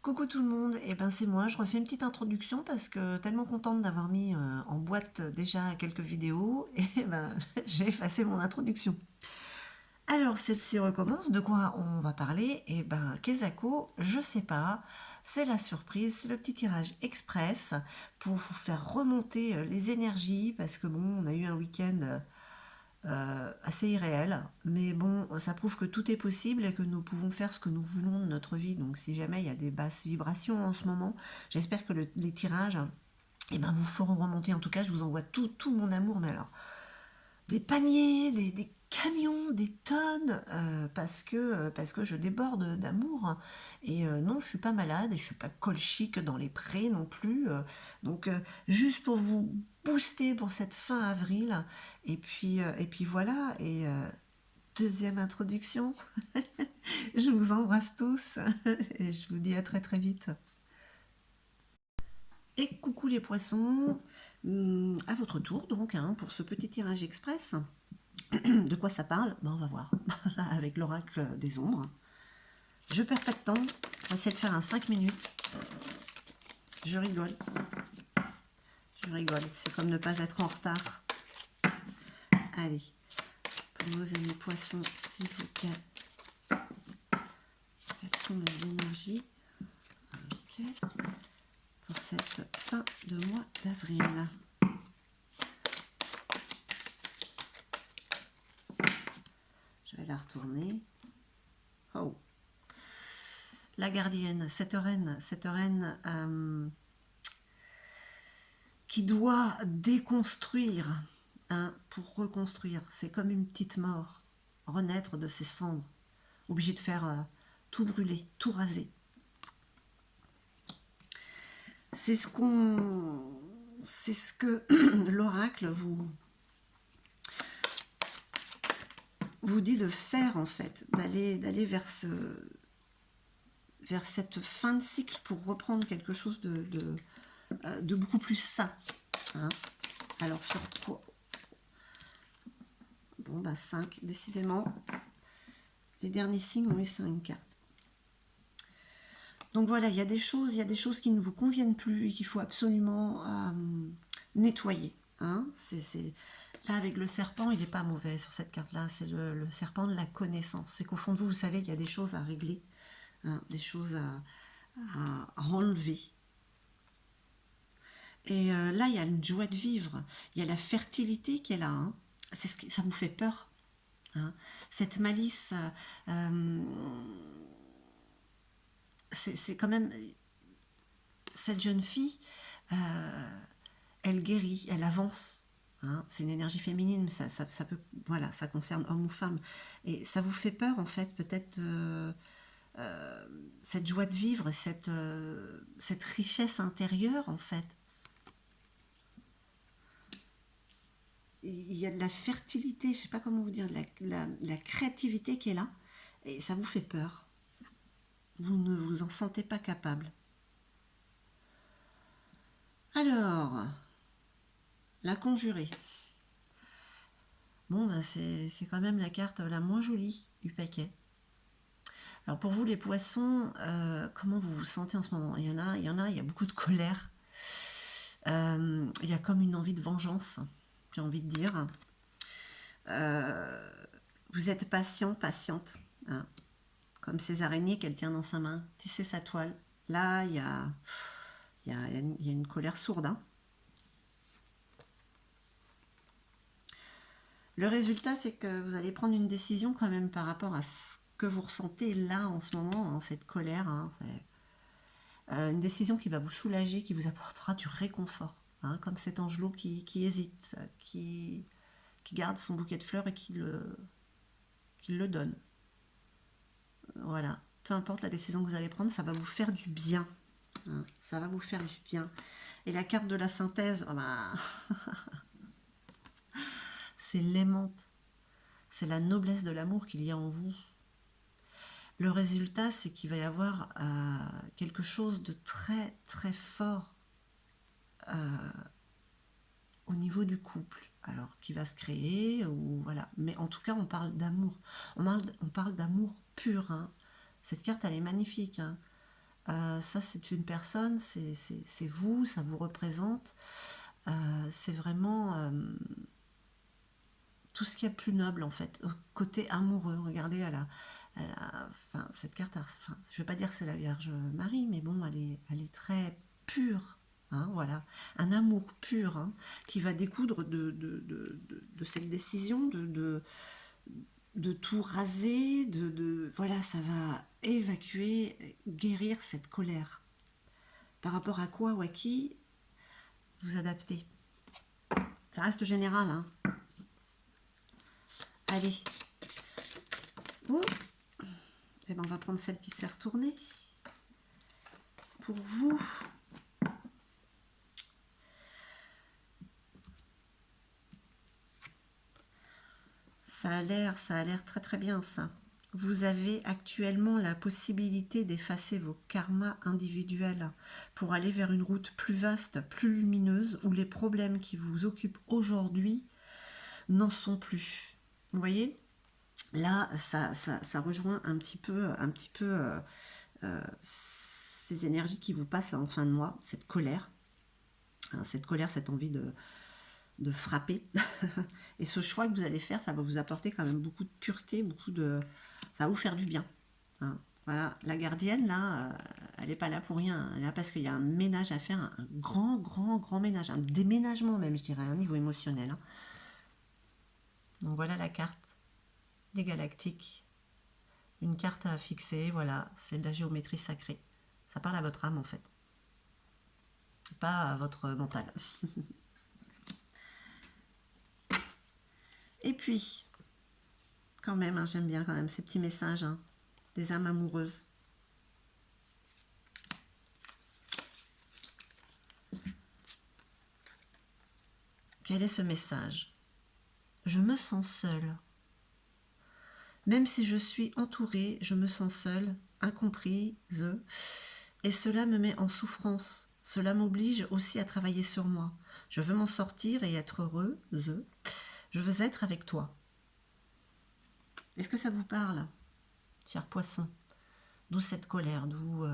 Coucou tout le monde, et ben c'est moi, je refais une petite introduction parce que tellement contente d'avoir mis en boîte déjà quelques vidéos, et ben j'ai effacé mon introduction. Alors celle-ci recommence, de quoi on va parler? Et ben Kezako, je sais pas, c'est la surprise, c'est le petit tirage express pour vous faire remonter les énergies parce que bon, on a eu un week-end assez irréel, mais bon, ça prouve que tout est possible et que nous pouvons faire ce que nous voulons de notre vie. Donc si jamais il y a des basses vibrations en ce moment, j'espère que les tirages vous feront remonter. En tout cas, je vous envoie tout mon amour, mais alors des paniers, des camions, des tonnes, parce que je déborde d'amour. Et non, je suis pas malade et je suis pas colchique dans les prés non plus. Juste pour vous booster pour cette fin avril. Et puis voilà. Deuxième introduction. Je vous embrasse tous et je vous dis à très très vite. Et coucou les poissons, à votre tour donc pour ce petit tirage express. De quoi ça parle? On va voir avec l'oracle des ombres. Je perds pas de temps, on va essayer de faire un 5 minutes. Je rigole, c'est comme ne pas être en retard. Allez, pour nos amis poissons, s'il vous plaît, quelles sont les énergies pour cette fin de mois d'avril? Je vais la retourner. Oh, la gardienne, cette reine qui doit déconstruire pour reconstruire. C'est comme une petite mort, renaître de ses cendres, obligé de faire tout brûler, tout raser. C'est ce que l'oracle vous dit de faire en fait, d'aller vers cette fin de cycle pour reprendre quelque chose de beaucoup plus sain. Alors sur quoi? Bon, 5, décidément. Les derniers signes ont eu 5 cartes. Donc voilà, il y a des choses qui ne vous conviennent plus et qu'il faut absolument nettoyer. Là, avec le serpent, il n'est pas mauvais sur cette carte-là. C'est le serpent de la connaissance. C'est qu'au fond de vous, vous savez qu'il y a des choses à régler, des choses à enlever. Et là, il y a une joie de vivre. Il y a la fertilité qui est là. Ça vous fait peur. Cette malice, c'est quand même... Cette jeune fille, elle guérit, elle avance. C'est une énergie féminine, ça peut, voilà, ça concerne homme ou femme. Et ça vous fait peur, en fait, peut-être cette joie de vivre, cette richesse intérieure, en fait. Il y a de la fertilité, je ne sais pas comment vous dire, la créativité qui est là, et ça vous fait peur. Vous ne vous en sentez pas capable. Alors, la conjurée. Bon, c'est quand même la carte la moins jolie du paquet. Alors pour vous les poissons, comment vous vous sentez en ce moment? Il y a beaucoup de colère. Il y a comme une envie de vengeance, j'ai envie de dire. Vous êtes patient, patiente, comme ces araignées qu'elle tient dans sa main, tisser sa toile. Là, il y a une colère sourde. Le résultat, c'est que vous allez prendre une décision quand même par rapport à ce que vous ressentez là en ce moment, cette colère. Une décision qui va vous soulager, qui vous apportera du réconfort. Comme cet angelot qui hésite, qui garde son bouquet de fleurs et qui le donne. Voilà. Peu importe la décision que vous allez prendre, ça va vous faire du bien. Ça va vous faire du bien. Et la carte de la synthèse, c'est l'aimante. C'est la noblesse de l'amour qu'il y a en vous. Le résultat, c'est qu'il va y avoir quelque chose de très très fort au niveau du couple. Alors, qui va se créer, ou voilà. Mais en tout cas, on parle d'amour. On parle d'amour pur. Cette carte, elle est magnifique. ça c'est une personne, c'est vous, ça vous représente. C'est vraiment tout ce qu'il y a de plus noble en fait, côté amoureux. Regardez, enfin, cette carte, enfin, je ne vais pas dire que c'est la Vierge Marie, mais bon, elle est très pure. Hein, voilà, un amour pur, hein, qui va découdre de cette décision de tout raser, voilà, ça va évacuer, guérir cette colère. Par rapport à quoi ou à qui vous adaptez. Ça reste général, hein. Allez. Oh. Eh ben, on va prendre celle qui s'est retournée. Pour vous. Ça a l'air très très bien ça. Vous avez actuellement la possibilité d'effacer vos karmas individuels pour aller vers une route plus vaste, plus lumineuse, où les problèmes qui vous occupent aujourd'hui n'en sont plus. Vous voyez ? Là, ça rejoint un petit peu ces énergies qui vous passent en fin de mois, cette colère, hein, cette envie de frapper. Et ce choix que vous allez faire, ça va vous apporter quand même beaucoup de pureté, ça va vous faire du bien. Hein. Voilà, la gardienne, là, elle n'est pas là pour rien. Elle est là parce qu'il y a un ménage à faire, un grand ménage, un déménagement même, je dirais, à un niveau émotionnel. Hein. Donc voilà la carte des galactiques. Une carte à fixer, voilà, c'est de la géométrie sacrée. Ça parle à votre âme en fait, pas à votre mental. Et puis, quand même, hein, j'aime bien quand même ces petits messages, hein, des âmes amoureuses. Quel est ce message? Je me sens seule. Même si je suis entourée, je me sens seule, incomprise, et cela me met en souffrance. Cela m'oblige aussi à travailler sur moi. Je veux m'en sortir et être heureuse. Je veux être avec toi. Est-ce que ça vous parle, cher poisson? D'où cette colère, d'où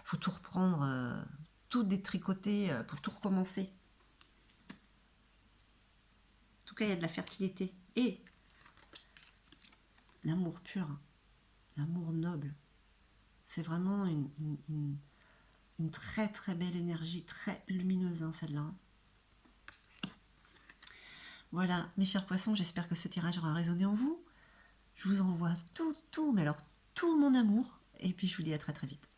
faut tout reprendre, tout détricoter pour tout recommencer. En tout cas, il y a de la fertilité et l'amour pur, l'amour noble. C'est vraiment une très très belle énergie, très lumineuse, hein, celle-là. Voilà, mes chers poissons, j'espère que ce tirage aura résonné en vous. Je vous envoie tout, mais alors tout mon amour. Et puis je vous dis à très très vite.